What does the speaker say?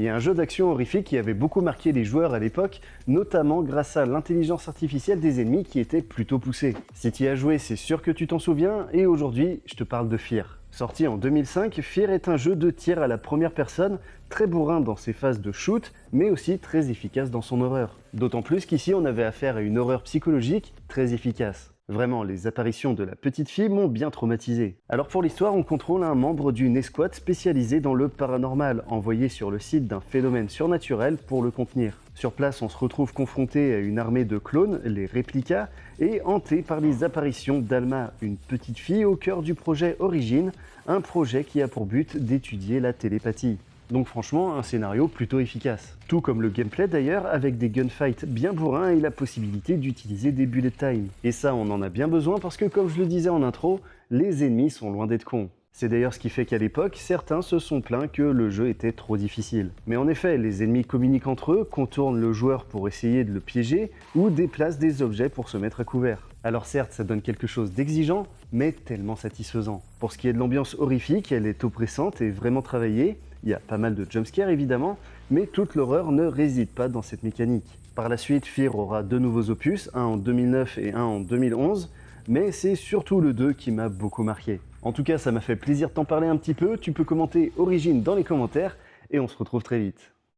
Il y a un jeu d'action horrifique qui avait beaucoup marqué les joueurs à l'époque, notamment grâce à l'intelligence artificielle des ennemis qui était plutôt poussée. Si tu y as joué, c'est sûr que tu t'en souviens, et aujourd'hui, je te parle de Fear. Sorti en 2005, Fear est un jeu de tir à la première personne, très bourrin dans ses phases de shoot, mais aussi très efficace dans son horreur. D'autant plus qu'ici on avait affaire à une horreur psychologique très efficace. Vraiment, les apparitions de la petite fille m'ont bien traumatisé. Alors pour l'histoire, on contrôle un membre d'une escouade spécialisée dans le paranormal, envoyé sur le site d'un phénomène surnaturel pour le contenir. Sur place, on se retrouve confronté à une armée de clones, les réplicas, et hanté par les apparitions d'Alma, une petite fille au cœur du projet Origin, un projet qui a pour but d'étudier la télépathie. Donc franchement, un scénario plutôt efficace. Tout comme le gameplay d'ailleurs, avec des gunfights bien bourrins et la possibilité d'utiliser des bullet time. Et ça, on en a bien besoin parce que comme je le disais en intro, les ennemis sont loin d'être cons. C'est d'ailleurs ce qui fait qu'à l'époque, certains se sont plaints que le jeu était trop difficile. Mais en effet, les ennemis communiquent entre eux, contournent le joueur pour essayer de le piéger, ou déplacent des objets pour se mettre à couvert. Alors certes, ça donne quelque chose d'exigeant, mais tellement satisfaisant. Pour ce qui est de l'ambiance horrifique, elle est oppressante et vraiment travaillée. Il y a pas mal de jumpscares évidemment, mais toute l'horreur ne réside pas dans cette mécanique. Par la suite, Fear aura deux nouveaux opus, un en 2009 et un en 2011, mais c'est surtout le 2 qui m'a beaucoup marqué. En tout cas, ça m'a fait plaisir de t'en parler un petit peu, tu peux commenter Origin dans les commentaires, et on se retrouve très vite.